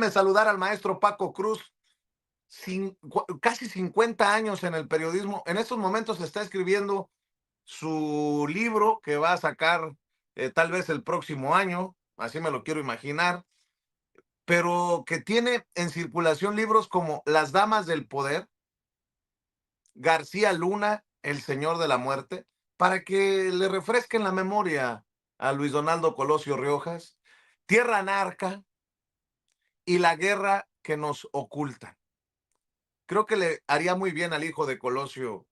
Permítame saludar al maestro Paco Cruz, casi 50 años en el periodismo. En estos momentos está escribiendo su libro que va a sacar tal vez el próximo año, así me lo quiero imaginar, pero que tiene en circulación libros como Las Damas del Poder, García Luna, El Señor de la Muerte, para que le refresquen la memoria a Luis Donaldo Colosio Riojas, Tierra Narca y La Guerra que nos oculta. Creo que le haría muy bien al hijo de Colosio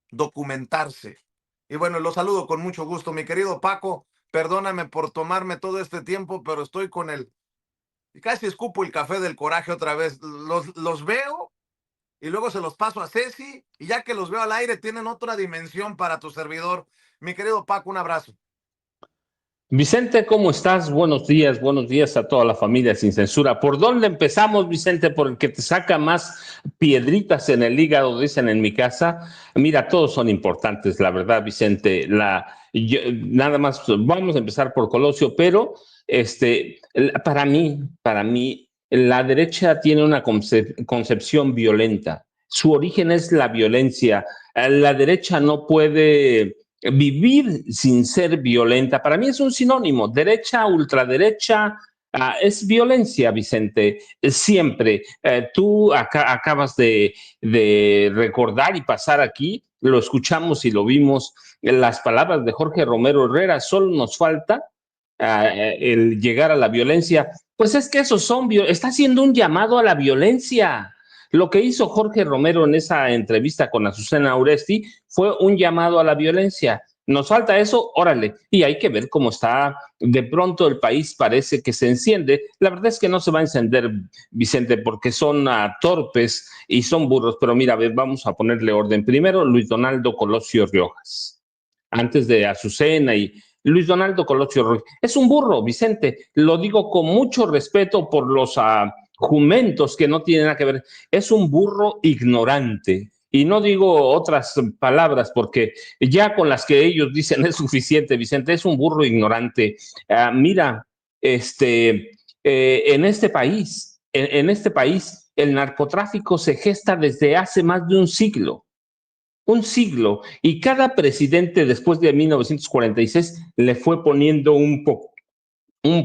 documentarse. Y bueno, lo saludo con mucho gusto. Mi querido Paco, perdóname por tomarme todo este tiempo, pero estoy con el... Casi escupo el café del coraje otra vez. Los veo y luego se los paso a Ceci y ya que los veo al aire tienen otra dimensión para tu servidor. Mi querido Paco, un abrazo. Vicente, ¿cómo estás? Buenos días a toda la familia sin censura. ¿Por dónde empezamos, Vicente? ¿Por el que te saca más piedritas en el hígado, dicen en mi casa? Mira, todos son importantes, la verdad, Vicente. Nada más, vamos a empezar por Colosio, pero para mí, la derecha tiene una concepción violenta. Su origen es la violencia. La derecha no puede vivir sin ser violenta. Para mí es un sinónimo. Derecha, ultraderecha, es violencia, Vicente. Siempre. Tú acabas de recordar y pasar aquí, lo escuchamos y lo vimos, las palabras de Jorge Romero Herrera, solo nos falta el llegar a la violencia. Pues es que está haciendo un llamado a la violencia. Lo que hizo Jorge Romero en esa entrevista con Azucena Oresti fue un llamado a la violencia. Nos falta eso, órale, y hay que ver cómo está. De pronto el país parece que se enciende. La verdad es que no se va a encender, Vicente, porque son torpes y son burros. Pero mira, a ver, vamos a ponerle orden. Primero, Luis Donaldo Colosio Riojas. Antes de Azucena y Luis Donaldo Colosio Riojas. Es un burro, Vicente. Lo digo con mucho respeto por los jumentos que no tienen nada que ver. Es un burro ignorante. Y no digo otras palabras porque ya con las que ellos dicen es suficiente, Vicente. Es un burro ignorante. Mira, en este país, el narcotráfico se gesta desde hace más de un siglo, y cada presidente después de 1946 le fue poniendo un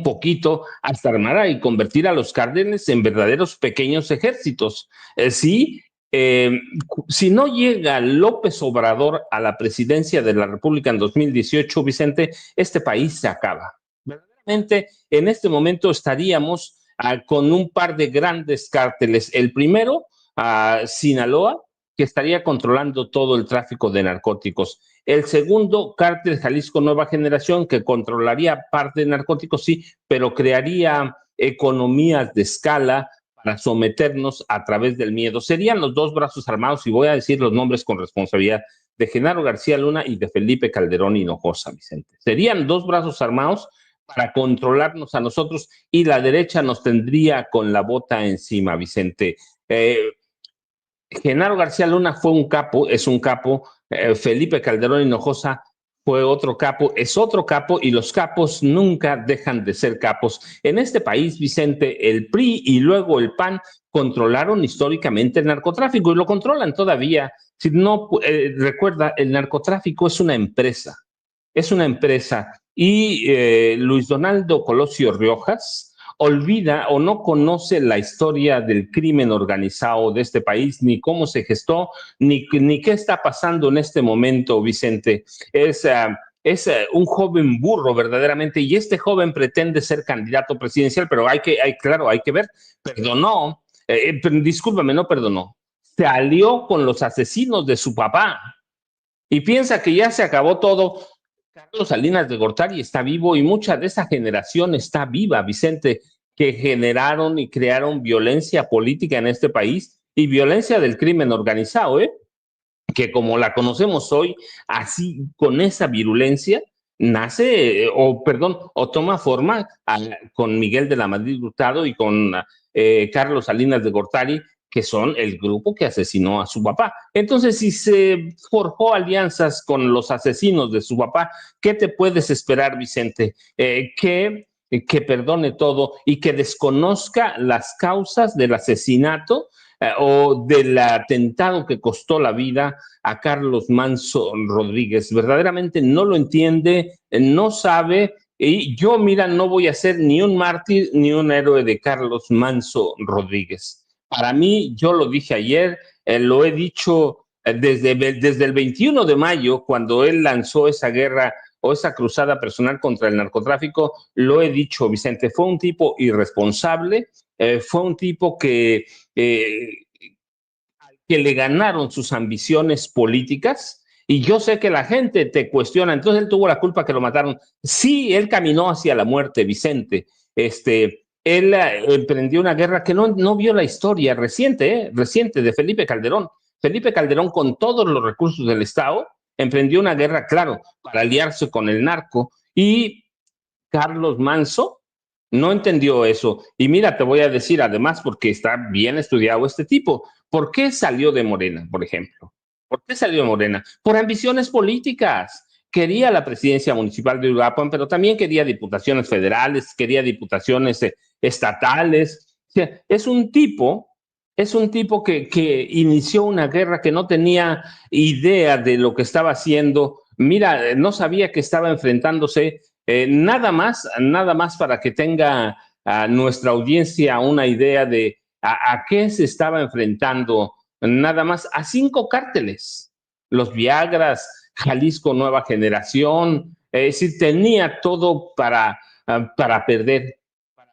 poquito hasta armar y convertir a los cárteles en verdaderos pequeños ejércitos. Sí, eh, si no llega López Obrador a la presidencia de la República en 2018, Vicente, este país se acaba. Verdaderamente, en este momento estaríamos con un par de grandes cárteles. El primero, Sinaloa, que estaría controlando todo el tráfico de narcóticos. El segundo, Cártel Jalisco Nueva Generación, que controlaría parte de narcóticos, sí, pero crearía economías de escala para someternos a través del miedo. Serían los dos brazos armados, y voy a decir los nombres con responsabilidad, de Genaro García Luna y de Felipe Calderón Hinojosa, Vicente. Serían dos brazos armados para controlarnos a nosotros, y la derecha nos tendría con la bota encima, Vicente. Genaro García Luna fue un capo, es un capo. Felipe Calderón Hinojosa fue otro capo, es otro capo, y los capos nunca dejan de ser capos. En este país, Vicente, el PRI y luego el PAN controlaron históricamente el narcotráfico y lo controlan todavía. Si no recuerda, el narcotráfico es una empresa, y Luis Donaldo Colosio Riojas olvida o no conoce la historia del crimen organizado de este país, ni cómo se gestó, ni qué está pasando en este momento, Vicente. Es un joven burro verdaderamente, y este joven pretende ser candidato presidencial, pero hay que ver, perdonó, discúlpame, no perdonó, se alió con los asesinos de su papá y piensa que ya se acabó todo. Carlos Salinas de Gortari está vivo, y mucha de esa generación está viva, Vicente, que generaron y crearon violencia política en este país y violencia del crimen organizado, que como la conocemos hoy, así con esa virulencia, nace, o toma forma con Miguel de la Madrid Hurtado y con Carlos Salinas de Gortari, que son el grupo que asesinó a su papá. Entonces, si se forjó alianzas con los asesinos de su papá, ¿qué te puedes esperar, Vicente? Que que perdone todo y que desconozca las causas del asesinato o del atentado que costó la vida a Carlos Manso Rodríguez. Verdaderamente no lo entiende, no sabe. Y yo, mira, no voy a ser ni un mártir ni un héroe de Carlos Manso Rodríguez. Para mí, yo lo dije ayer, lo he dicho desde el 21 de mayo, cuando él lanzó esa guerra o esa cruzada personal contra el narcotráfico, lo he dicho, Vicente, fue un tipo irresponsable, fue un tipo que le ganaron sus ambiciones políticas. Y yo sé que la gente te cuestiona, entonces él tuvo la culpa que lo mataron. Sí, él caminó hacia la muerte, Vicente. Él emprendió una guerra que no vio la historia reciente de Felipe Calderón. Felipe Calderón, con todos los recursos del Estado, emprendió una guerra, claro, para aliarse con el narco. Y Carlos Manso no entendió eso. Y mira, te voy a decir además, porque está bien estudiado este tipo, ¿por qué salió de Morena, por ejemplo? ¿Por qué salió de Morena? Por ambiciones políticas. Quería la presidencia municipal de Uruapan, pero también quería diputaciones federales, quería diputaciones estatales. O sea, es un tipo que inició una guerra que no tenía idea de lo que estaba haciendo. Mira, no sabía que estaba enfrentándose nada más para que tenga a nuestra audiencia una idea de a qué se estaba enfrentando, nada más a 5 cárteles, los Viagras, Jalisco Nueva Generación, es decir, tenía todo para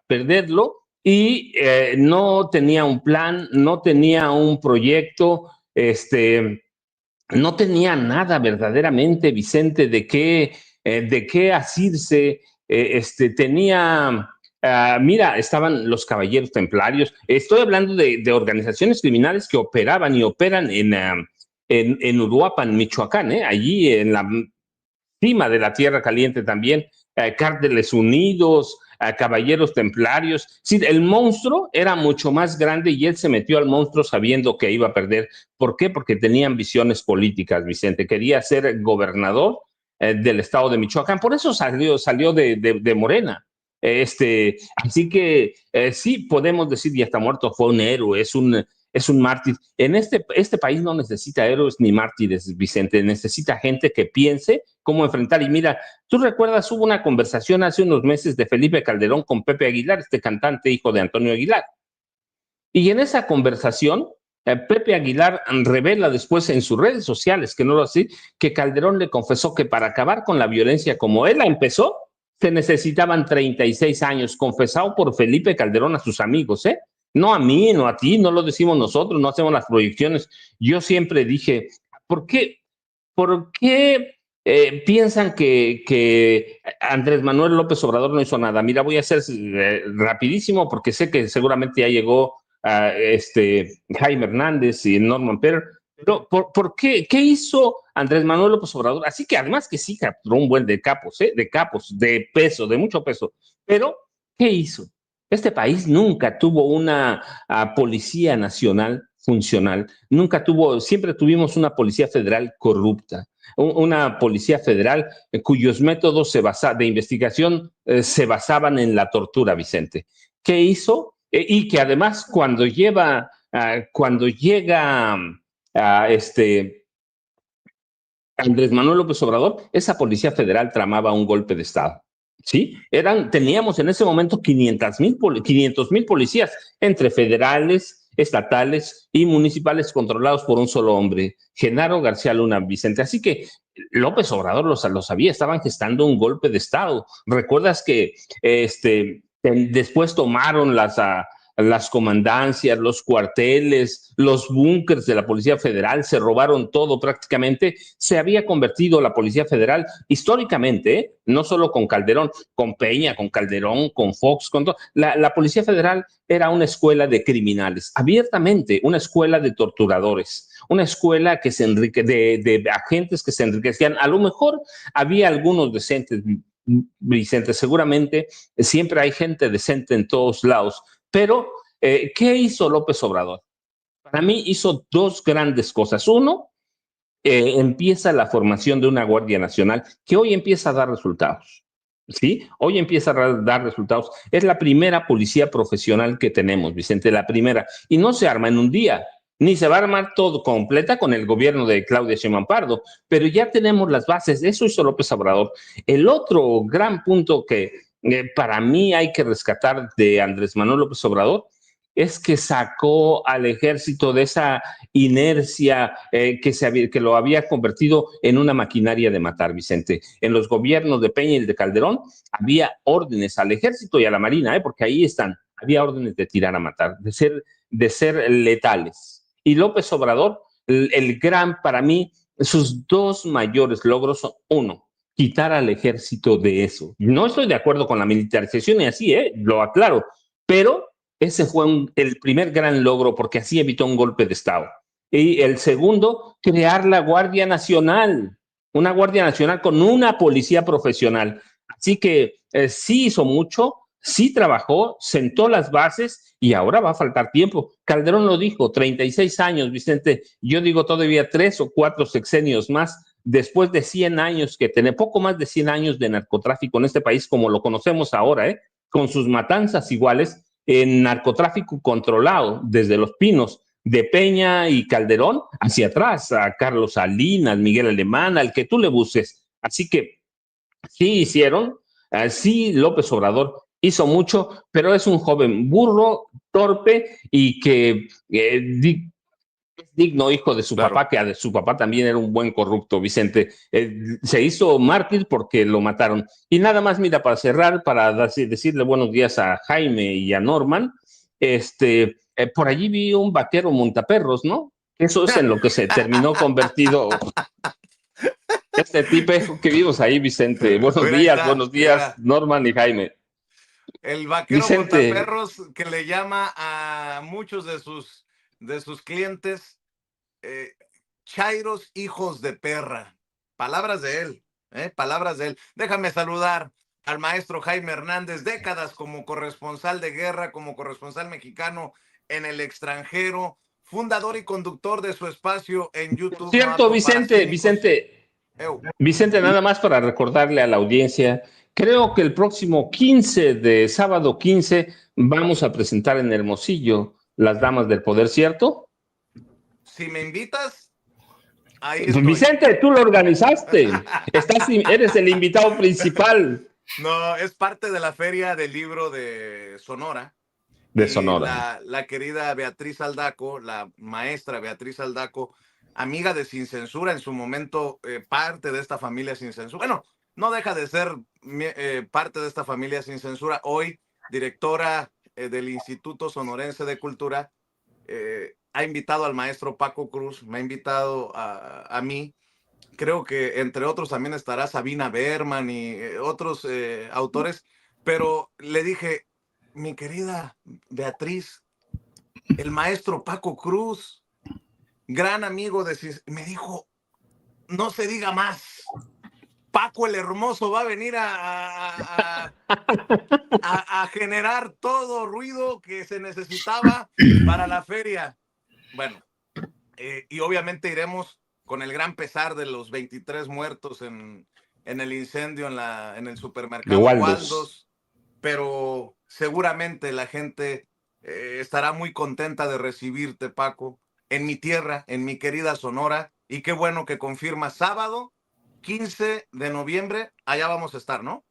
perderlo y no tenía un plan, no tenía un proyecto, no tenía nada verdaderamente, Vicente, de qué asirse. Tenía, mira, estaban los caballeros templarios. Estoy hablando de organizaciones criminales que operaban y operan en Uruapan, Michoacán, allí en la cima de la Tierra Caliente también, Cárteles Unidos, Caballeros Templarios. Sí, el monstruo era mucho más grande y él se metió al monstruo sabiendo que iba a perder. ¿Por qué? Porque tenía ambiciones políticas, Vicente. Quería ser gobernador del estado de Michoacán. Por eso salió de Morena. Así que sí, podemos decir, y hasta muerto fue un héroe, es un mártir. Este país no necesita héroes ni mártires, Vicente, necesita gente que piense cómo enfrentar. Y mira, tú recuerdas, hubo una conversación hace unos meses de Felipe Calderón con Pepe Aguilar, este cantante hijo de Antonio Aguilar. Y en esa conversación, Pepe Aguilar revela después en sus redes sociales, que no lo así, que Calderón le confesó que para acabar con la violencia como él la empezó, se necesitaban 36 años, confesado por Felipe Calderón a sus amigos, ¿eh? No a mí, no a ti, no lo decimos nosotros, no hacemos las proyecciones. Yo siempre dije, ¿por qué? ¿Por qué piensan que Andrés Manuel López Obrador no hizo nada? Mira, voy a ser rapidísimo porque sé que seguramente ya llegó Jaime Hernández y Norman Perr, pero ¿por qué hizo Andrés Manuel López Obrador? Así que además que sí capturó un buen de capos, de peso, de mucho peso, pero ¿qué hizo? Este país nunca tuvo una policía nacional funcional, nunca tuvo, siempre tuvimos una policía federal corrupta, una policía federal cuyos métodos de investigación se basaban en la tortura, Vicente. ¿Qué hizo? Y que además cuando llega a Andrés Manuel López Obrador, esa policía federal tramaba un golpe de Estado. ¿Sí? Teníamos en ese momento 500,000 policías, entre federales, estatales y municipales controlados por un solo hombre, Genaro García Luna, Vicente. Así que López Obrador lo sabía, estaban gestando un golpe de Estado. ¿Recuerdas que después tomaron las comandancias, los cuarteles, los búnkers de la Policía Federal, se robaron todo prácticamente? Se había convertido la Policía Federal históricamente, no solo con Calderón, con Peña, con Calderón, con Fox, con todo. La Policía Federal era una escuela de criminales, abiertamente una escuela de torturadores, una escuela que de agentes que se enriquecían. A lo mejor había algunos decentes, Vicente, seguramente siempre hay gente decente en todos lados, pero ¿qué hizo López Obrador? Para mí hizo 2 grandes cosas. Uno, empieza la formación de una Guardia Nacional que hoy empieza a dar resultados. ¿sí? Hoy empieza a dar resultados. Es la primera policía profesional que tenemos, Vicente, la primera. Y no se arma en un día, ni se va a armar todo completa con el gobierno de Claudia Sheinbaum Pardo, pero ya tenemos las bases. Eso hizo López Obrador. El otro gran punto que para mí hay que rescatar de Andrés Manuel López Obrador es que sacó al ejército de esa inercia que lo había convertido en una maquinaria de matar, Vicente. En los gobiernos de Peña y de Calderón había órdenes al ejército y a la marina, porque ahí están, había órdenes de tirar a matar, de ser letales. Y López Obrador, el gran, para mí, sus dos mayores logros son, uno, quitar al ejército de eso. No estoy de acuerdo con la militarización y así, lo aclaro, pero ese fue el primer gran logro porque así evitó un golpe de Estado. Y el segundo, crear la Guardia Nacional, una Guardia Nacional con una policía profesional. Así que sí hizo mucho, sí trabajó, sentó las bases y ahora va a faltar tiempo. Calderón lo dijo, 36 años, Vicente. Yo digo todavía 3 o 4 sexenios más después de 100 años que tiene, poco más de 100 años de narcotráfico en este país como lo conocemos ahora, con sus matanzas iguales en narcotráfico controlado desde Los Pinos, de Peña y Calderón hacia atrás, a Carlos Salinas, Miguel Alemán, al que tú le busques. Así que sí hicieron, sí López Obrador hizo mucho, pero es un joven burro, torpe y que es digno hijo de su Claro. papá, que de su papá también era un buen corrupto, Vicente. Se hizo mártir porque lo mataron. Y nada más, mira, para cerrar, para decirle buenos días a Jaime y a Norman, por allí vi un vaquero montaperros, ¿no? Eso es en lo que se terminó convertido este tipo que vimos ahí, Vicente. Mira, ahí está, Buenos días, mira. Norman y Jaime. El vaquero Vicente, montaperros que le llama a muchos de sus clientes eh, chairos hijos de perra. Palabras de él, palabras de él. Déjame saludar al maestro Jaime Hernández, décadas como corresponsal de guerra, como corresponsal mexicano en el extranjero, fundador y conductor de su espacio en por YouTube, No cierto, Apto para Vicente, Cínicos. Vicente, Eu. Vicente, nada más para recordarle a la audiencia, creo que el próximo 15 de sábado 15 vamos a presentar en Hermosillo las Damas del Poder, ¿cierto? Si me invitas, ahí estoy. Vicente, tú lo organizaste. Eres el invitado principal No, es parte de la feria del libro de Sonora. de Y Sonora. la querida Beatriz Aldaco, la maestra Beatriz Aldaco, amiga de Sin Censura, en su momento parte de esta familia Sin Censura. Bueno, no deja de ser parte de esta familia Sin Censura. Hoy, directora del Instituto Sonorense de Cultura, ha invitado al maestro Paco Cruz, me ha invitado a mí. Creo que entre otros también estará Sabina Berman y otros autores, pero le dije, mi querida Beatriz, el maestro Paco Cruz, gran amigo de... Me dijo, no se diga más. Paco el Hermoso va a venir a generar todo ruido que se necesitaba para la feria. Bueno, y obviamente iremos con el gran pesar de los 23 muertos en el incendio en el De supermercado Waldos. Waldos, pero seguramente la gente estará muy contenta de recibirte, Paco, en mi tierra, en mi querida Sonora, y qué bueno que confirma sábado 15 de noviembre, allá vamos a estar, ¿no?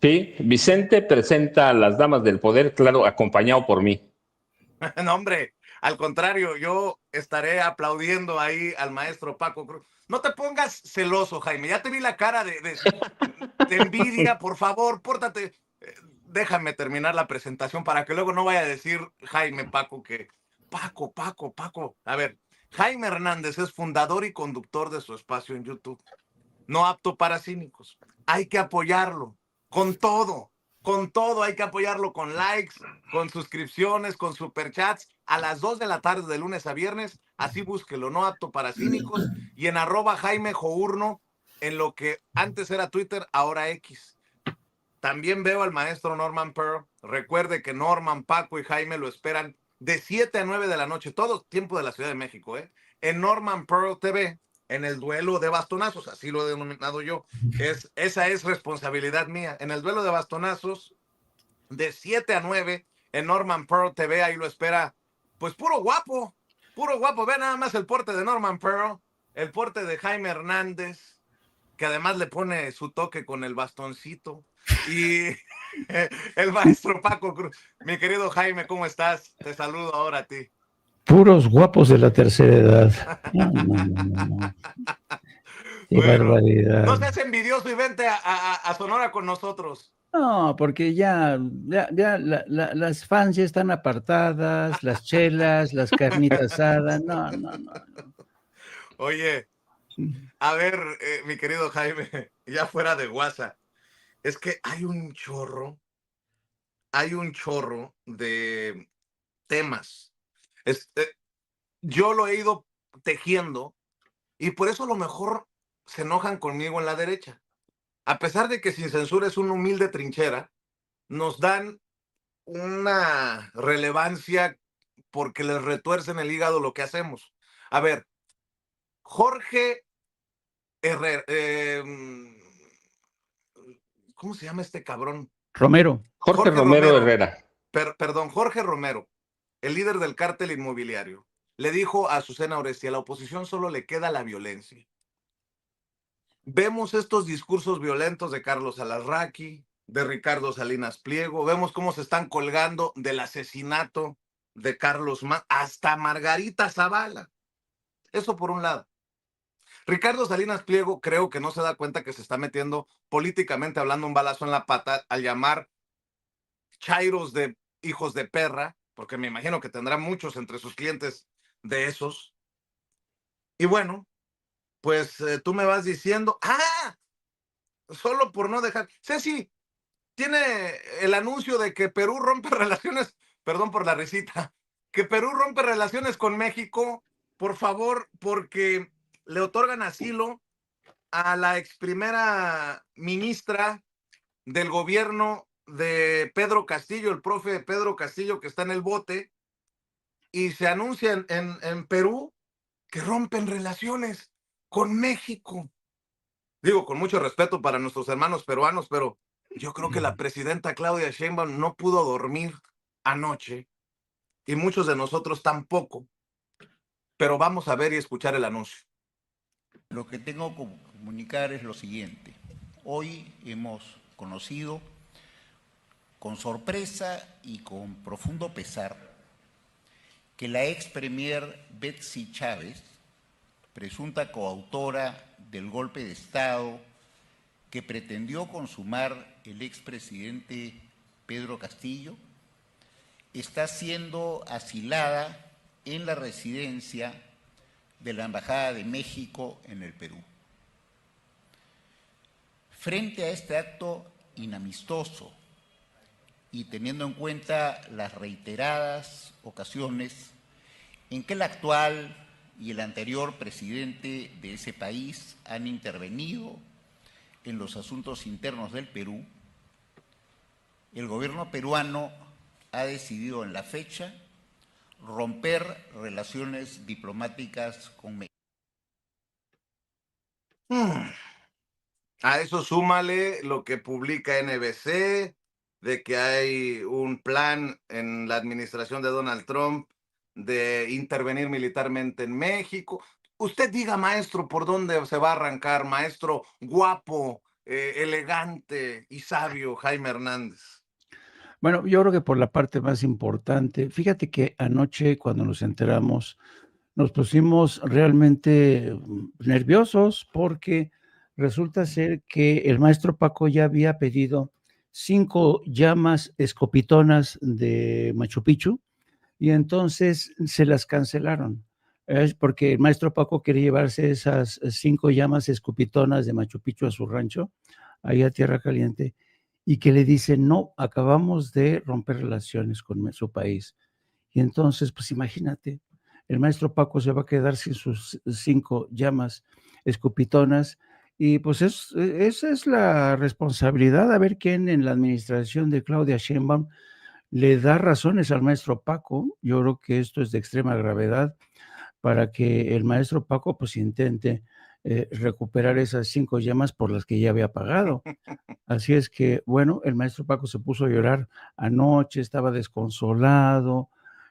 Sí, Vicente presenta a las Damas del Poder, claro, acompañado por mí. No, hombre, al contrario, yo estaré aplaudiendo ahí al maestro Paco Cruz. No te pongas celoso, Jaime. Ya te vi la cara de envidia. Por favor, pórtate. Déjame terminar la presentación para que luego no vaya a decir Jaime Paco que Paco. A ver, Jaime Hernández es fundador y conductor de su espacio en YouTube. No apto para cínicos. Hay que apoyarlo con todo hay que apoyarlo con likes, con suscripciones, con superchats a las 2 de la tarde de lunes a viernes, así búsquelo, no apto para cínicos, y en @Jaime Journo, en lo que antes era Twitter, ahora X. También veo al maestro Norman Pearl. Recuerde que Norman, Paco y Jaime lo esperan de 7 a 9 de la noche, todo tiempo de la Ciudad de México, en Norman Pearl TV. en el duelo de bastonazos, así lo he denominado yo. Esa es responsabilidad mía. En el duelo de bastonazos, de 7 a 9, en Norman Pearl TV, ahí lo espera, pues puro guapo. Ve nada más el porte de Norman Pearl, el porte de Jaime Hernández, que además le pone su toque con el bastoncito. Y el maestro Paco Cruz. Mi querido Jaime, ¿cómo estás? Te saludo ahora a ti. Puros guapos de la tercera edad. No. Qué Bueno, no barbaridad. seas envidioso y vente a Sonora con nosotros. No, porque ya las fans ya están apartadas, las chelas, las carnitas asadas. No. Oye, a ver, mi querido Jaime, ya fuera de WhatsApp, es que hay un chorro de temas. Yo lo he ido tejiendo y por eso a lo mejor se enojan conmigo en la derecha. A pesar de que Sin Censura es una humilde trinchera, nos dan una relevancia porque les retuercen el hígado lo que hacemos. A ver, Jorge Herrera, ¿cómo se llama este cabrón? Romero. Jorge Romero Herrera. Perdón, Jorge Romero, el líder del cártel inmobiliario, le dijo a Azucena Oresti: a la oposición solo le queda la violencia. Vemos estos discursos violentos de Carlos Alarraqui, de Ricardo Salinas Pliego, vemos cómo se están colgando del asesinato de Carlos hasta Margarita Zavala. Eso por un lado. Ricardo Salinas Pliego creo que no se da cuenta que se está metiendo políticamente hablando un balazo en la pata al llamar chairos de hijos de perra, porque me imagino que tendrá muchos entre sus clientes de esos. Y bueno, pues tú me vas diciendo, solo por no dejar. Ceci, tiene el anuncio de que Perú rompe relaciones, perdón por la risita, que Perú rompe relaciones con México, por favor, porque le otorgan asilo a la ex primera ministra del gobierno de Pedro Castillo, el profe Pedro Castillo, que está en el bote, y se anuncia en Perú que rompen relaciones con México. Digo, con mucho respeto para nuestros hermanos peruanos, pero yo creo que la presidenta Claudia Sheinbaum no pudo dormir anoche y muchos de nosotros tampoco, pero vamos a ver y escuchar el anuncio. Lo que tengo que comunicar es lo siguiente. Hoy hemos conocido con sorpresa y con profundo pesar que la ex premier Betsy Chávez, presunta coautora del golpe de Estado que pretendió consumar el expresidente Pedro Castillo, está siendo asilada en la residencia de la Embajada de México en el Perú. Frente a este acto inamistoso y teniendo en cuenta las reiteradas ocasiones en que el actual y el anterior presidente de ese país han intervenido en los asuntos internos del Perú, el gobierno peruano ha decidido en la fecha romper relaciones diplomáticas con México. A eso súmale lo que publica NBC, de que hay un plan en la administración de Donald Trump de intervenir militarmente en México. Usted diga, maestro, por dónde se va a arrancar, maestro guapo, elegante y sabio Jaime Hernández. Bueno, yo creo que por la parte más importante, fíjate que anoche cuando nos enteramos, nos pusimos realmente nerviosos porque resulta ser que el maestro Paco ya había pedido 5 llamas escopitonas de Machu Picchu y entonces se las cancelaron. Es porque el maestro Paco quería llevarse esas 5 llamas escopitonas de Machu Picchu a su rancho, ahí a Tierra Caliente, y que le dicen, no, acabamos de romper relaciones con su país. Y entonces, pues imagínate, el maestro Paco se va a quedar sin sus 5 llamas escupitonas y pues esa es la responsabilidad, a ver quién en la administración de Claudia Sheinbaum le da razones al maestro Paco. Yo creo que esto es de extrema gravedad para que el maestro Paco pues intente recuperar esas 5 llamas por las que ya había pagado. Así es que, bueno, el maestro Paco se puso a llorar anoche, estaba desconsolado.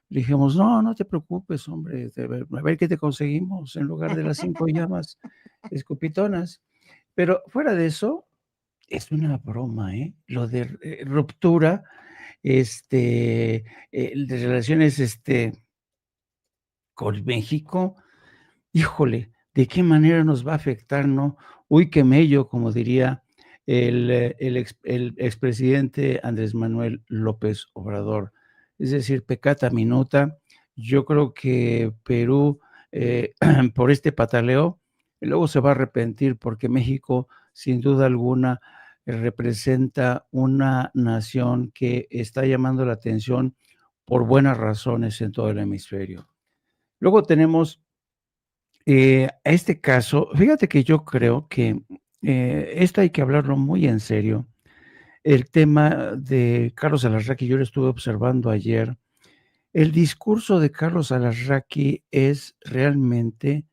Le dijimos, no, no te preocupes, hombre, a ver qué te conseguimos en lugar de las 5 llamas escupitonas. Pero fuera de eso, es una broma, ¿eh? Lo de ruptura, de relaciones, con México, híjole, ¿de qué manera nos va a afectar, no? Uy, qué mello, como diría el expresidente Andrés Manuel López Obrador. Es decir, peccata minuta. Yo creo que Perú, por este pataleo, luego se va a arrepentir porque México, sin duda alguna, representa una nación que está llamando la atención por buenas razones en todo el hemisferio. Luego tenemos este caso, fíjate que yo creo que esto hay que hablarlo muy en serio. El tema de Carlos Alarraqui, yo lo estuve observando ayer. El discurso de Carlos Alarraqui es realmente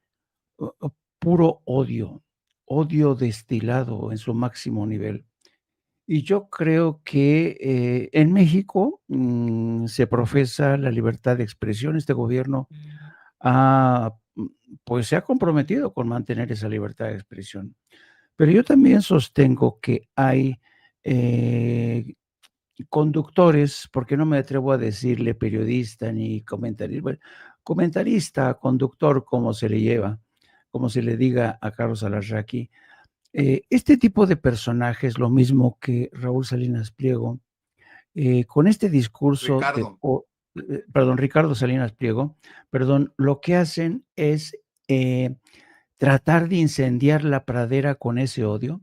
puro odio, odio destilado en su máximo nivel. Y yo creo que en México se profesa la libertad de expresión. Este gobierno ha, pues se ha comprometido con mantener esa libertad de expresión. Pero yo también sostengo que hay eh, conductores, porque no me atrevo a decirle periodista ni comentarista, bueno, comentarista, conductor, como se le lleva, como se le diga a Carlos Alarraqui. Este tipo de personajes, lo mismo que Raúl Salinas Pliego, con este discurso Ricardo. perdón, Ricardo Salinas Pliego, perdón, lo que hacen es tratar de incendiar la pradera con ese odio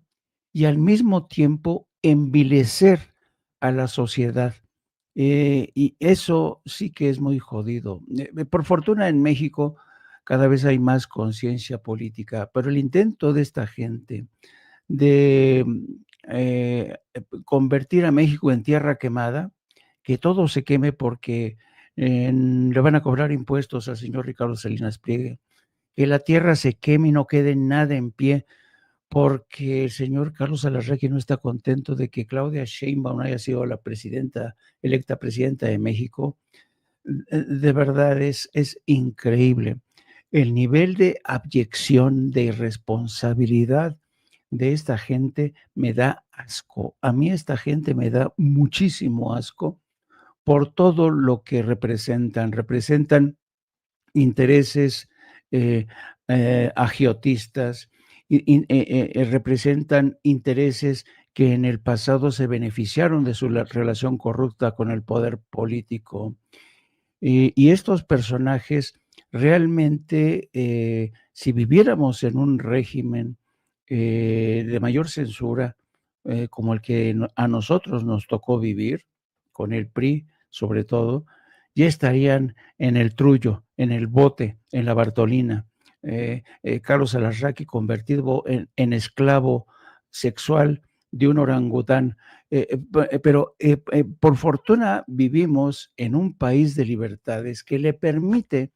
y al mismo tiempo envilecer a la sociedad. Y eso sí que es muy jodido. Por fortuna en México cada vez hay más conciencia política, pero el intento de esta gente de convertir a México en tierra quemada, que todo se queme porque le van a cobrar impuestos al señor Ricardo Salinas Pliego, que la tierra se queme y no quede nada en pie, porque el señor Carlos Alarraqui no está contento de que Claudia Sheinbaum haya sido la electa presidenta de México. De verdad es increíble el nivel de abyección, de irresponsabilidad de esta gente. Me da asco. A mí esta gente me da muchísimo asco por todo lo que representan. Representan intereses agiotistas, representan intereses que en el pasado se beneficiaron de su relación corrupta con el poder político. Y estos personajes realmente, si viviéramos en un régimen de mayor censura, como el que a nosotros nos tocó vivir, con el PRI sobre todo, ya estarían en el trullo, en el bote, en la Bartolina. Carlos Alarraqui convertido en esclavo sexual de un orangután. Pero por fortuna vivimos en un país de libertades que le permite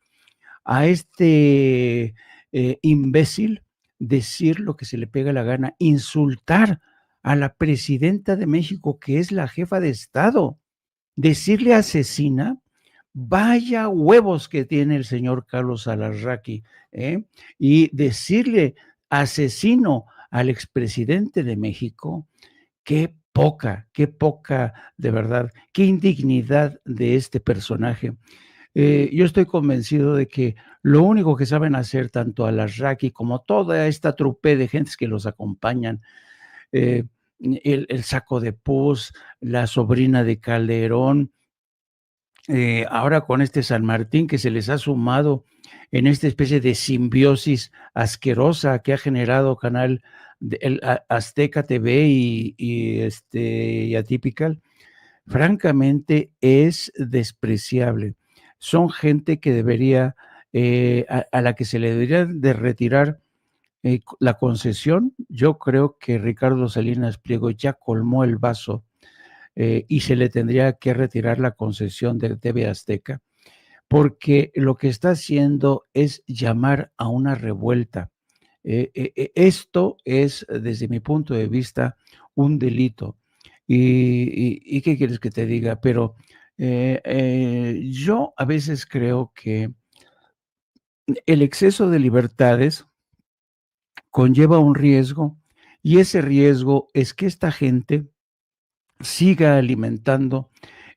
a este imbécil decir lo que se le pega la gana, insultar a la presidenta de México, que es la jefa de Estado, decirle asesina. Vaya huevos que tiene el señor Carlos Alarraqui, ¿eh? Y decirle asesino al expresidente de México. Qué poca, de verdad, qué indignidad de este personaje. Yo estoy convencido de que lo único que saben hacer tanto Alarraqui como toda esta trupe de gentes que los acompañan, el Saco de Puz, la sobrina de Calderón, ahora con este San Martín que se les ha sumado en esta especie de simbiosis asquerosa que ha generado Canal Azteca TV y Atypical, francamente es despreciable. Son gente que debería, a la que se le debería de retirar la concesión. Yo creo que Ricardo Salinas Pliego ya colmó el vaso y se le tendría que retirar la concesión de TV Azteca, porque lo que está haciendo es llamar a una revuelta. Esto es, desde mi punto de vista, un delito. ¿Y qué quieres que te diga? Pero yo a veces creo que el exceso de libertades conlleva un riesgo, y ese riesgo es que esta gente siga alimentando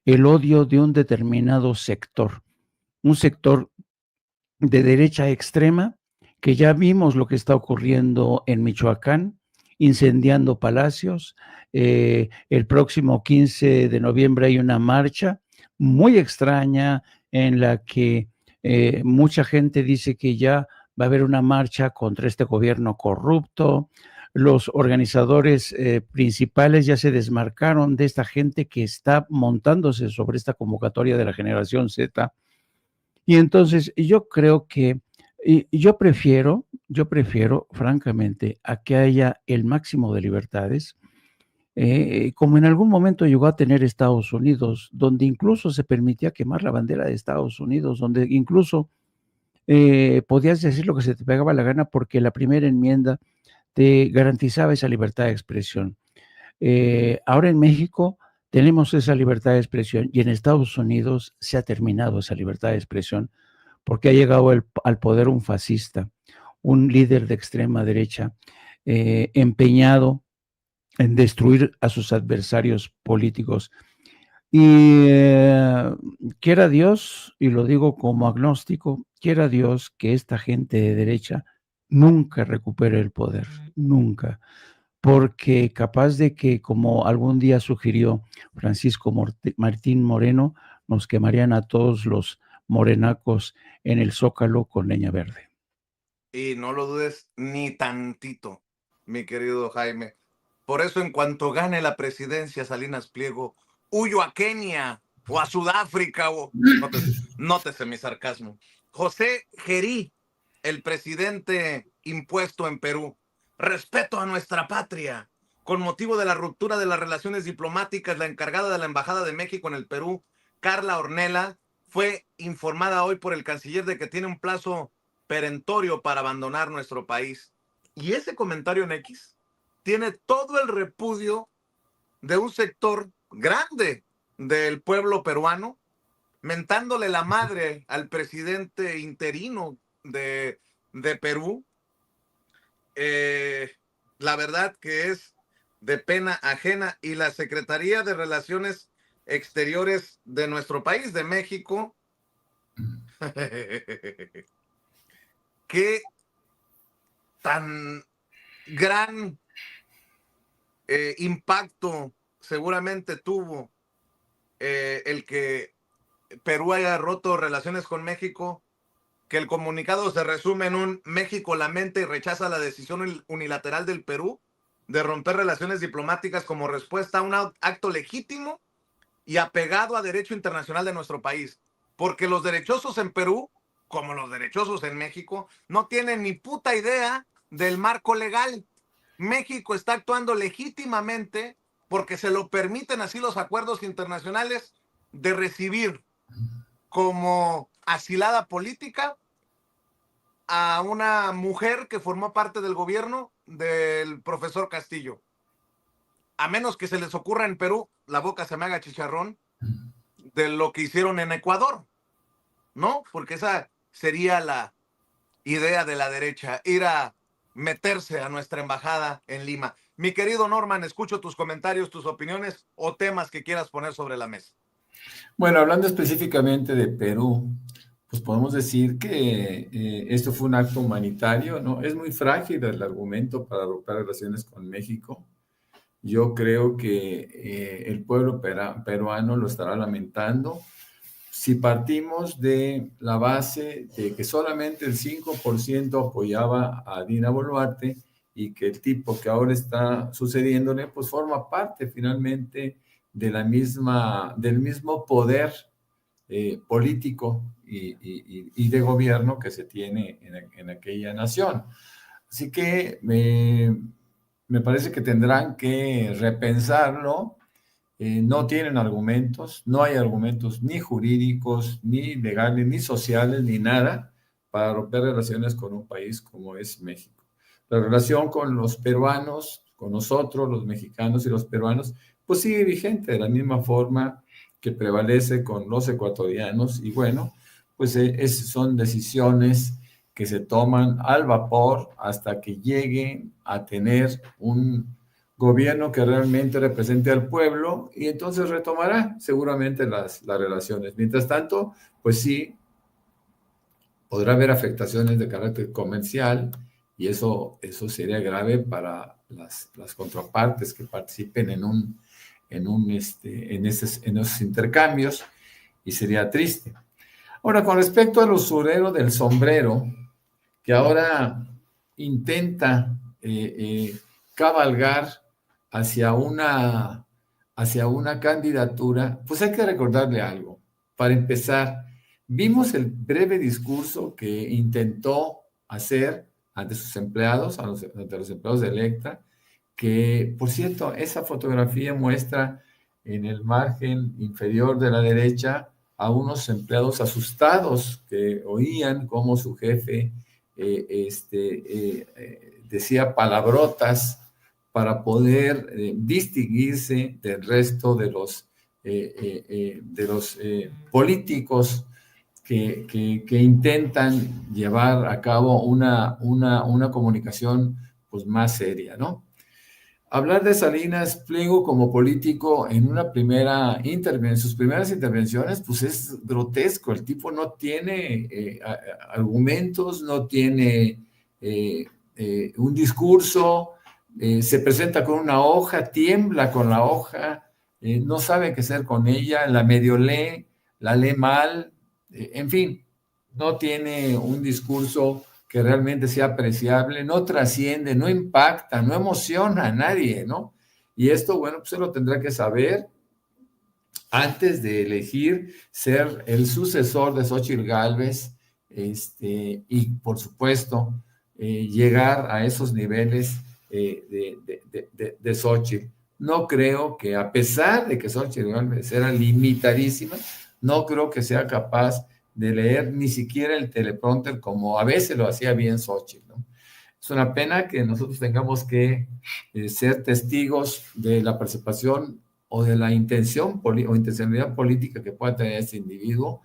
el odio de un determinado sector, un sector de derecha extrema, que ya vimos lo que está ocurriendo en Michoacán, incendiando palacios. El próximo 15 de noviembre hay una marcha muy extraña en la que mucha gente dice que ya va a haber una marcha contra este gobierno corrupto. Los organizadores principales ya se desmarcaron de esta gente que está montándose sobre esta convocatoria de la generación Z. Y entonces yo creo que yo prefiero, francamente, a que haya el máximo de libertades, como en algún momento llegó a tener Estados Unidos, donde incluso se permitía quemar la bandera de Estados Unidos, donde incluso podías decir lo que se te pegaba la gana porque la primera enmienda te garantizaba esa libertad de expresión. Ahora en México tenemos esa libertad de expresión y en Estados Unidos se ha terminado esa libertad de expresión porque ha llegado al poder un fascista, un líder de extrema derecha, empeñado en destruir a sus adversarios políticos. Y quiera Dios, y lo digo como agnóstico, quiera Dios que esta gente de derecha nunca recupere el poder, nunca, porque capaz de que, como algún día sugirió Francisco Martín Moreno, nos quemarían a todos los morenacos en el Zócalo con leña verde. Y no lo dudes ni tantito, mi querido Jaime. Por eso, en cuanto gane la presidencia Salinas Pliego, huyo a Kenia o a Sudáfrica. Nótese mi sarcasmo. José Gerí, el presidente impuesto en Perú. Respeto a nuestra patria. Con motivo de la ruptura de las relaciones diplomáticas, la encargada de la Embajada de México en el Perú, Carla Ornella, fue informada hoy por el canciller de que tiene un plazo perentorio para abandonar nuestro país. Y ese comentario en X tiene todo el repudio de un sector grande del pueblo peruano, mentándole la madre al presidente interino de Perú. La verdad que es de pena ajena. Y la Secretaría de Relaciones Exteriores de nuestro país, de México, qué tan gran impacto seguramente tuvo el que Perú haya roto relaciones con México, que el comunicado se resume en un: México lamenta y rechaza la decisión unilateral del Perú de romper relaciones diplomáticas como respuesta a un acto legítimo y apegado a derecho internacional de nuestro país. Porque los derechosos en Perú, como los derechosos en México, no tienen ni puta idea del marco legal. México está actuando legítimamente porque se lo permiten así los acuerdos internacionales de recibir como asilada política a una mujer que formó parte del gobierno del profesor Castillo. A menos que se les ocurra en Perú, la boca se me haga chicharrón, de lo que hicieron en Ecuador, ¿no? Porque esa sería la idea de la derecha, ir a meterse a nuestra embajada en Lima. Mi querido Norman, escucho tus comentarios, tus opiniones o temas que quieras poner sobre la mesa. Bueno, hablando específicamente de Perú, pues podemos decir que esto fue un acto humanitario, ¿no? Es muy frágil el argumento para romper relaciones con México. Yo creo que el pueblo peruano lo estará lamentando. Si partimos de la base de que solamente el 5% apoyaba a Dina Boluarte y que el tipo que ahora está sucediéndole, pues forma parte finalmente de del mismo poder político y de gobierno que se tiene en aquella nación. Así que me parece que tendrán que repensarlo. No tienen argumentos, no hay argumentos ni jurídicos, ni legales, ni sociales, ni nada para romper relaciones con un país como es México. La relación con los peruanos, con nosotros, los mexicanos y los peruanos, pues sigue vigente de la misma forma que prevalece con los ecuatorianos. Y bueno, pues son decisiones que se toman al vapor hasta que lleguen a tener un gobierno que realmente represente al pueblo, y entonces retomará seguramente las relaciones. Mientras tanto, pues sí, podrá haber afectaciones de carácter comercial, y eso sería grave para las contrapartes que participen en esos intercambios, y sería triste. Ahora, con respecto al usurero del sombrero, que ahora intenta cabalgar hacia una candidatura, pues hay que recordarle algo. Para empezar, vimos el breve discurso que intentó hacer ante sus empleados, ante los empleados de Electra, que, por cierto, esa fotografía muestra en el margen inferior de la derecha a unos empleados asustados que oían cómo su jefe decía palabrotas para poder distinguirse del resto de los políticos que intentan llevar a cabo una comunicación pues más seria, ¿no? Hablar de Salinas Pliego como político en sus primeras intervenciones, pues es grotesco. El tipo no tiene argumentos, no tiene un discurso, se presenta con una hoja, tiembla con la hoja, no sabe qué hacer con ella, la medio lee, la lee mal, en fin, no tiene un discurso que realmente sea apreciable, no trasciende, no impacta, no emociona a nadie, ¿no? Y esto, bueno, pues se lo tendrá que saber antes de elegir ser el sucesor de Xóchitl Gálvez, y por supuesto, llegar a esos niveles de Xóchitl. No creo que, a pesar de que Xóchitl Gálvez era limitadísima, no creo que sea capaz de leer ni siquiera el teleprompter como a veces lo hacía bien Xóchitl, ¿no? Es una pena que nosotros tengamos que ser testigos de la participación o de la intención o intencionalidad política que pueda tener este individuo,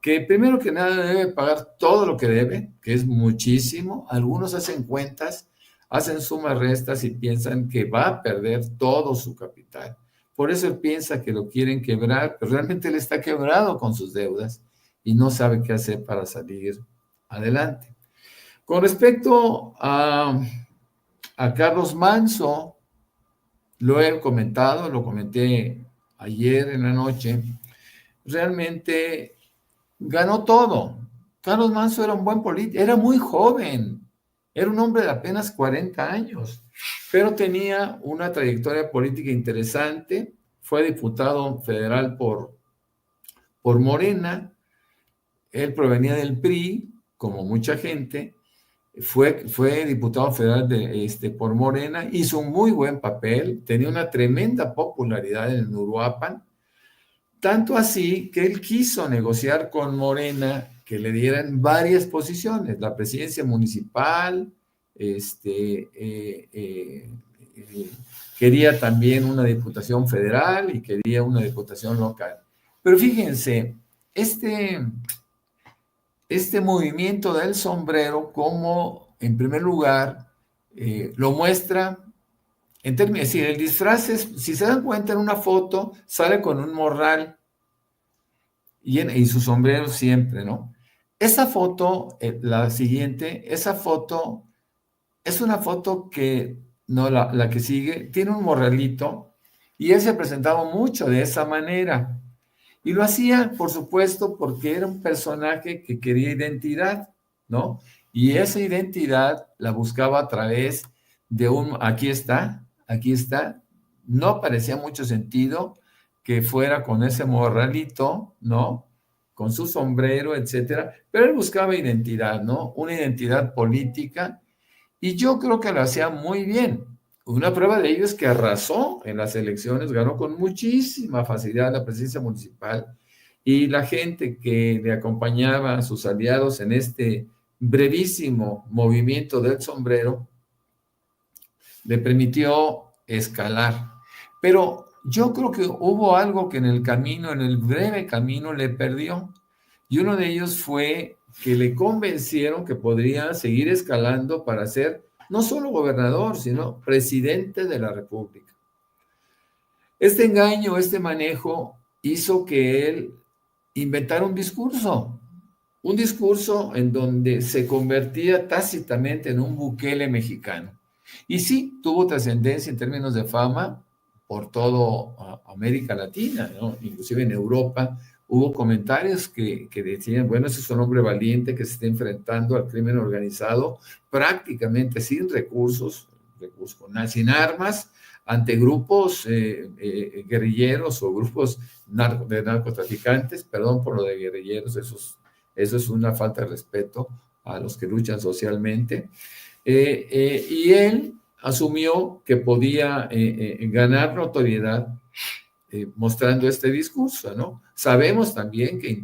que primero que nada debe pagar todo lo que debe, que es muchísimo. Algunos hacen cuentas, hacen sumas, restas y piensan que va a perder todo su capital. Por eso él piensa que lo quieren quebrar, pero realmente él está quebrado con sus deudas y no sabe qué hacer para salir adelante. Con respecto a Carlos Manso, lo he comentado, lo comenté ayer en la noche, realmente ganó todo. Carlos Manso era un buen político, era muy joven, era un hombre de apenas 40 años, pero tenía una trayectoria política interesante, fue diputado federal por Morena, él provenía del PRI, como mucha gente, fue diputado federal por Morena, hizo un muy buen papel, tenía una tremenda popularidad en el Uruapan, tanto así que él quiso negociar con Morena que le dieran varias posiciones, la presidencia municipal, quería también una diputación federal y quería una diputación local. Pero fíjense, este movimiento del sombrero, como en primer lugar lo muestra en términos, es decir, el disfraz es, si se dan cuenta en una foto, sale con un morral y su sombrero siempre, ¿no? Esa foto, la siguiente, esa foto es una foto que, no, la que sigue, tiene un morralito y él se presentaba mucho de esa manera. Y lo hacía, por supuesto, porque era un personaje que quería identidad, ¿no? Y esa identidad la buscaba a través de aquí está, no parecía mucho sentido que fuera con ese morralito, ¿no? Con su sombrero, etcétera, pero él buscaba identidad, ¿no? Una identidad política, y yo creo que lo hacía muy bien. Una prueba de ello es que arrasó en las elecciones, ganó con muchísima facilidad la presidencia municipal, y la gente que le acompañaba a sus aliados en este brevísimo movimiento del sombrero, le permitió escalar. Pero yo creo que hubo algo que en el camino, en el breve camino, le perdió. Y uno de ellos fue que le convencieron que podría seguir escalando para ser no solo gobernador, sino presidente de la República. Este engaño, este manejo hizo que él inventara un discurso en donde se convertía tácitamente en un Bukele mexicano. Y sí, tuvo trascendencia en términos de fama por toda América Latina, ¿no? Inclusive en Europa hubo comentarios que decían, bueno, ese es un hombre valiente que se está enfrentando al crimen organizado prácticamente sin recursos, sin armas, ante grupos guerrilleros o grupos de narcotraficantes, perdón por lo de guerrilleros, eso es una falta de respeto a los que luchan socialmente. Y él asumió que podía ganar notoriedad mostrando este discurso, ¿no? Sabemos también que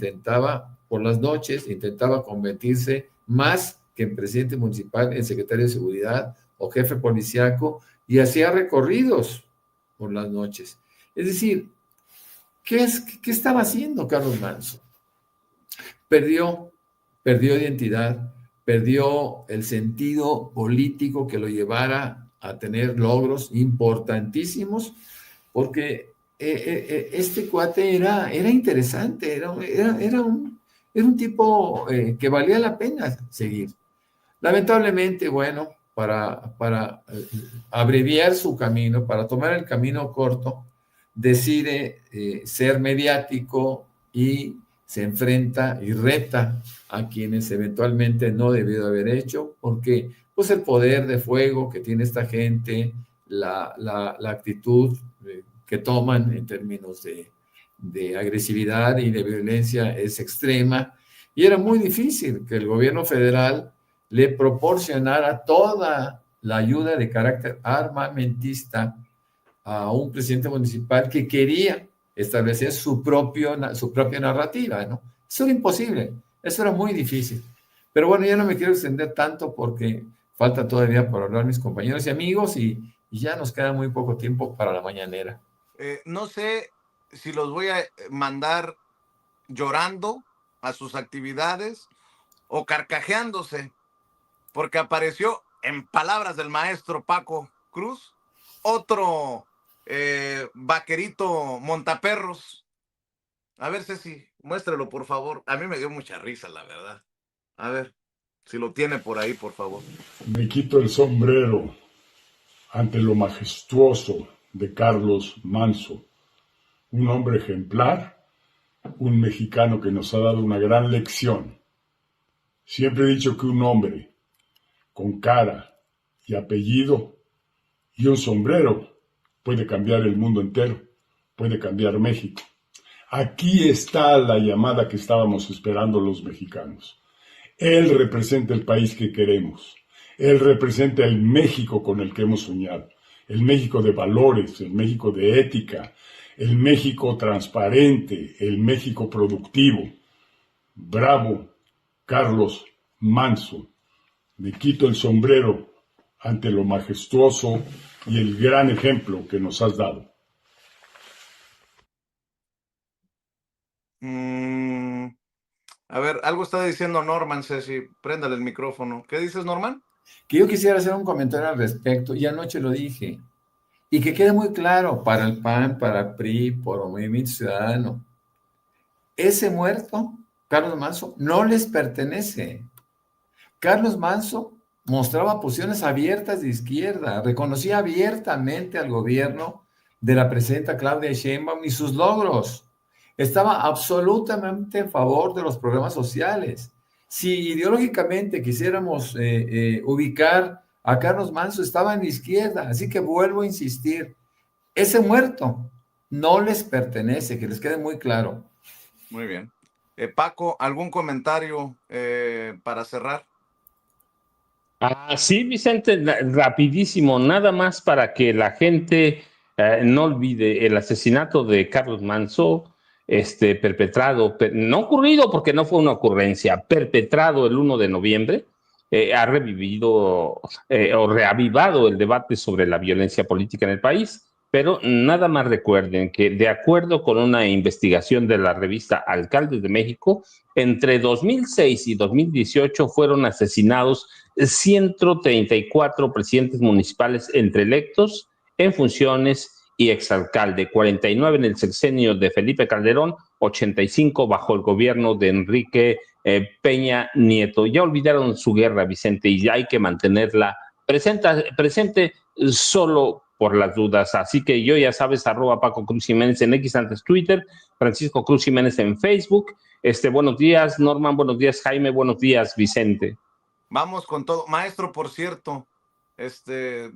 por las noches, intentaba convertirse más que en presidente municipal, en secretario de seguridad o jefe policíaco, y hacía recorridos por las noches. Es decir, ¿qué estaba haciendo Carlos Manso? Perdió identidad, perdió el sentido político que lo llevara a tener logros importantísimos, porque este cuate era interesante, era un tipo que valía la pena seguir. Lamentablemente, bueno, para abreviar su camino, para tomar el camino corto, decide ser mediático y se enfrenta y reta a quienes eventualmente no debió haber hecho, porque pues el poder de fuego que tiene esta gente, la actitud que toman en términos de agresividad y de violencia es extrema, y era muy difícil que el gobierno federal le proporcionara toda la ayuda de carácter armamentista a un presidente municipal que quería establecer su propia narrativa, ¿no? Eso era imposible, eso era muy difícil. Pero bueno, ya no me quiero extender tanto porque falta todavía por hablar mis compañeros y amigos y ya nos queda muy poco tiempo para la mañanera. No sé si los voy a mandar llorando a sus actividades o carcajeándose, porque apareció, en palabras del maestro Paco Cruz, otro vaquerito montaperros. A ver, Ceci, muéstrelo, por favor. A mí me dio mucha risa, la verdad. A ver, si lo tiene por ahí, por favor. Me quito el sombrero ante lo majestuoso de Carlos Manso, un hombre ejemplar, un mexicano que nos ha dado una gran lección. Siempre he dicho que un hombre con cara y apellido y un sombrero puede cambiar el mundo entero, puede cambiar México. Aquí está la llamada que estábamos esperando los mexicanos. Él representa el país que queremos. Él representa el México con el que hemos soñado. El México de valores, el México de ética, el México transparente, el México productivo. Bravo, Carlos Manso. Me quito el sombrero ante lo majestuoso y el gran ejemplo que nos has dado. A ver, algo está diciendo Norman, Ceci. Préndale el micrófono. ¿Qué dices, Norman? Que yo quisiera hacer un comentario al respecto, y anoche lo dije, y que quede muy claro para el PAN, para el PRI, por el Movimiento Ciudadano. Ese muerto, Carlos Manso, no les pertenece. Carlos Manso mostraba posiciones abiertas de izquierda, reconocía abiertamente al gobierno de la presidenta Claudia Sheinbaum y sus logros. Estaba absolutamente en favor de los programas sociales. Si ideológicamente quisiéramos ubicar a Carlos Manso, estaba en la izquierda. Así que vuelvo a insistir, ese muerto no les pertenece, que les quede muy claro. Muy bien. Paco, ¿algún comentario para cerrar? Sí, Vicente, rapidísimo, nada más para que la gente no olvide el asesinato de Carlos Manso, perpetrado, no ocurrido porque no fue una ocurrencia, perpetrado el 1 de noviembre ha revivido o reavivado el debate sobre la violencia política en el país. Pero nada más recuerden que, de acuerdo con una investigación de la revista Alcaldes de México, entre 2006 y 2018 fueron asesinados 134 presidentes municipales entre electos, en funciones y exalcalde, 49 en el sexenio de Felipe Calderón, 85 bajo el gobierno de Enrique Peña Nieto. Ya olvidaron su guerra, Vicente, y ya hay que mantenerla presente solo por las dudas. Así que yo, ya sabes, @Paco Cruz Jiménez en X, antes Twitter, Francisco Cruz Jiménez en Facebook. Buenos días, Norman, buenos días, Jaime, buenos días, Vicente. Vamos con todo. Maestro, por cierto,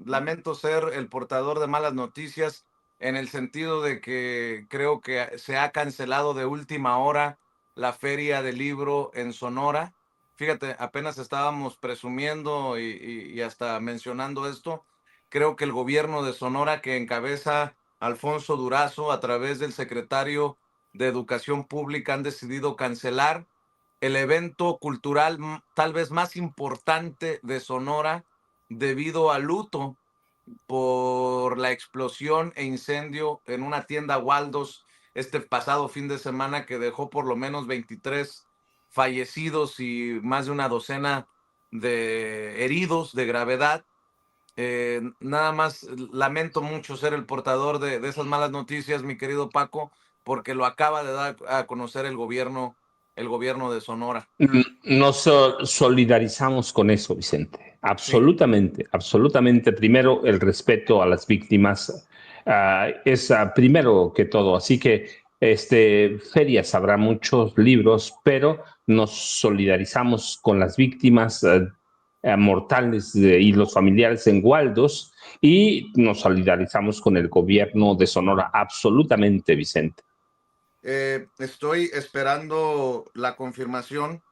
lamento ser el portador de malas noticias en el sentido de que creo que se ha cancelado de última hora la Feria del Libro en Sonora. Fíjate, apenas estábamos presumiendo y hasta mencionando esto. Creo que el gobierno de Sonora, que encabeza Alfonso Durazo a través del secretario de Educación Pública, han decidido cancelar el evento cultural tal vez más importante de Sonora debido al luto por la explosión e incendio en una tienda Waldos este pasado fin de semana, que dejó por lo menos 23 fallecidos y más de una docena de heridos de gravedad. Nada más lamento mucho ser el portador de esas malas noticias, mi querido Paco, porque lo acaba de dar a conocer el gobierno de Sonora. Nos solidarizamos con eso, Vicente. Absolutamente, absolutamente. Primero, el respeto a las víctimas es primero que todo. Así que ferias habrá muchos libros, pero nos solidarizamos con las víctimas mortales y los familiares en Waldos, y nos solidarizamos con el gobierno de Sonora. Absolutamente, Vicente. Estoy esperando la confirmación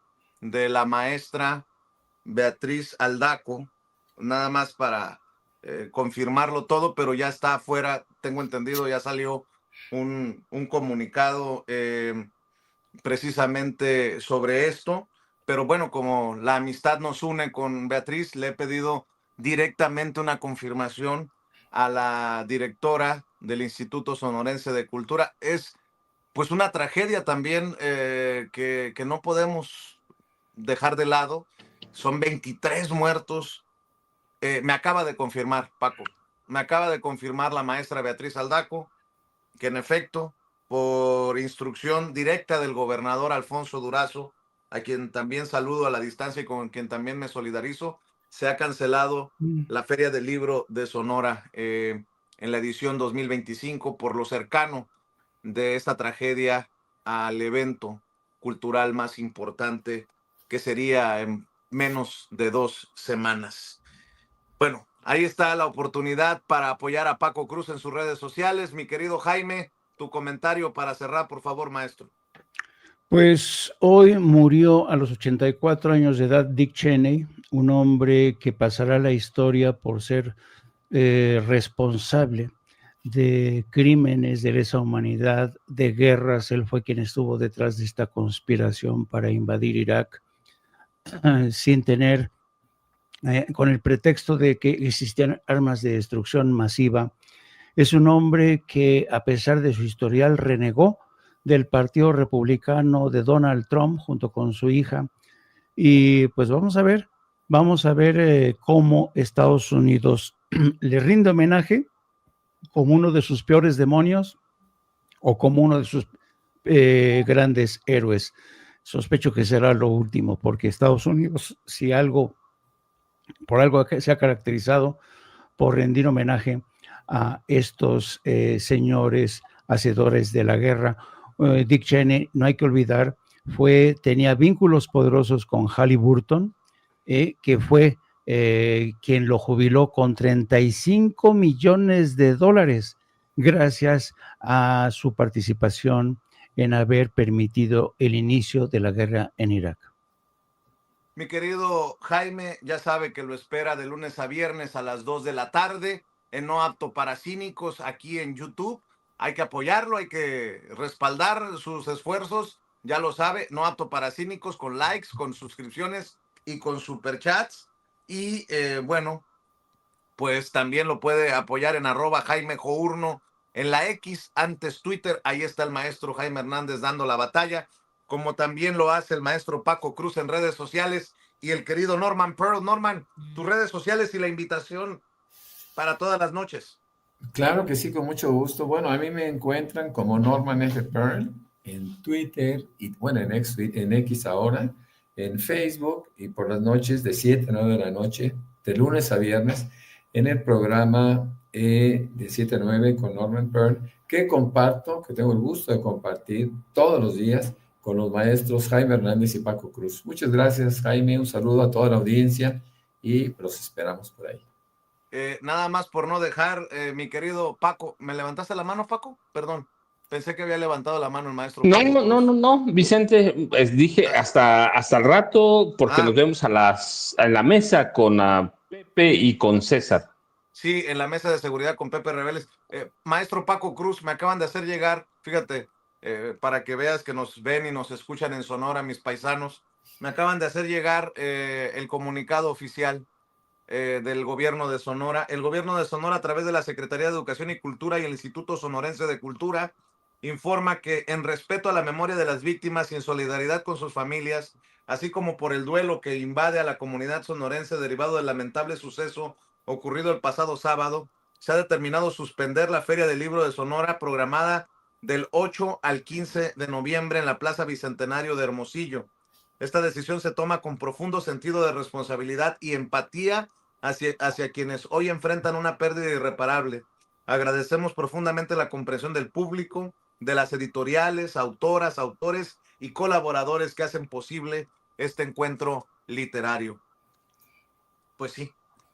de la maestra Beatriz Aldaco, nada más para confirmarlo todo, pero ya está afuera, tengo entendido, ya salió un comunicado precisamente sobre esto. Pero bueno, como la amistad nos une con Beatriz, le he pedido directamente una confirmación a la directora del Instituto Sonorense de Cultura. Es pues una tragedia también que no podemos dejar de lado. Son 23 muertos. Me acaba de confirmar, Paco, me acaba de confirmar la maestra Beatriz Aldaco que en efecto, por instrucción directa del gobernador Alfonso Durazo, a quien también saludo a la distancia y con quien también me solidarizo, se ha cancelado la Feria del Libro de Sonora en la edición 2025 por lo cercano de esta tragedia al evento cultural más importante, que sería en menos de 2 semanas. Bueno, ahí está la oportunidad para apoyar a Paco Cruz en sus redes sociales. Mi querido Jaime, tu comentario para cerrar, por favor, maestro. Pues hoy murió a los 84 años de edad Dick Cheney, un hombre que pasará a la historia por ser responsable de crímenes de lesa humanidad, de guerras. Él fue quien estuvo detrás de esta conspiración para invadir Irak sin tener, con el pretexto de que existían armas de destrucción masiva. Es un hombre que, a pesar de su historial, renegó del Partido Republicano de Donald Trump junto con su hija. Y pues vamos a ver cómo Estados Unidos le rinde homenaje como uno de sus peores demonios o como uno de sus grandes héroes. Sospecho que será lo último, porque Estados Unidos, si por algo se ha caracterizado por rendir homenaje a estos señores hacedores de la guerra. Dick Cheney, no hay que olvidar, tenía vínculos poderosos con Halliburton, que fue quien lo jubiló con $35 millones gracias a su participación en haber permitido el inicio de la guerra en Irak. Mi querido Jaime, ya sabe que lo espera de lunes a viernes a las 2 de la tarde en No Apto para Cínicos, aquí en YouTube. Hay que apoyarlo, hay que respaldar sus esfuerzos, ya lo sabe, No Apto para Cínicos, con likes, con suscripciones y con superchats. Y bueno, pues también lo puede apoyar en @JaimeJourno en la X, antes Twitter. Ahí está el maestro Jaime Hernández dando la batalla, como también lo hace el maestro Paco Cruz en redes sociales y el querido Norman Pearl. Norman, tus redes sociales y la invitación para todas las noches. Claro que sí, con mucho gusto. Bueno, a mí me encuentran como Norman F. Pearl en Twitter y bueno, en X ahora, en Facebook y por las noches de 7 a 9 de la noche, de lunes a viernes, en el programa de 7 a 9 con Norman Pearl, que comparto, que tengo el gusto de compartir todos los días con los maestros Jaime Hernández y Paco Cruz. Muchas gracias, Jaime. Un saludo a toda la audiencia y los esperamos por ahí. Nada más por no dejar, mi querido Paco, ¿me levantaste la mano, Paco? Perdón, pensé que había levantado la mano el maestro No, Paco no, Cruz. no, no, Vicente, dije hasta el rato, porque nos vemos en la mesa con Pepe y con César. Sí, en la mesa de seguridad con Pepe Rebeles. Maestro Paco Cruz, me acaban de hacer llegar, fíjate, para que veas que nos ven y nos escuchan en Sonora, mis paisanos, me acaban de hacer llegar el comunicado oficial del gobierno de Sonora. El gobierno de Sonora, a través de la Secretaría de Educación y Cultura y el Instituto Sonorense de Cultura, informa que en respeto a la memoria de las víctimas y en solidaridad con sus familias, así como por el duelo que invade a la comunidad sonorense derivado del lamentable suceso ocurrido el pasado sábado, se ha determinado suspender la Feria del Libro de Sonora programada del 8 al 15 de noviembre en la Plaza Bicentenario de Hermosillo. Esta decisión se toma con profundo sentido de responsabilidad y empatía hacia quienes hoy enfrentan una pérdida irreparable. Agradecemos profundamente la comprensión del público, de las editoriales, autoras, autores y colaboradores que hacen posible este encuentro literario. Pues sí,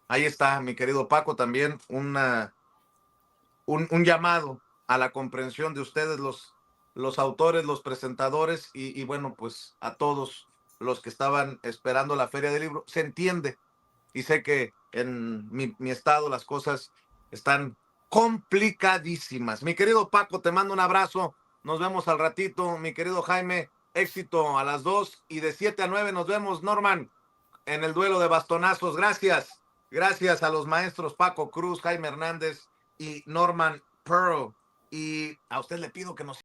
ahí está, mi querido Paco, también un llamado a la comprensión de ustedes, los autores, los presentadores y bueno, pues a todos los que estaban esperando la Feria del Libro. Se entiende y sé que en mi estado las cosas están complicadísimas. Mi querido Paco, te mando un abrazo. Nos vemos al ratito. Mi querido Jaime, éxito a las 2 y de 7 a 9 nos vemos, Norman, en el duelo de bastonazos. Gracias. Gracias a los maestros Paco Cruz, Jaime Hernández y Norman Pearl. Y a usted le pido que nos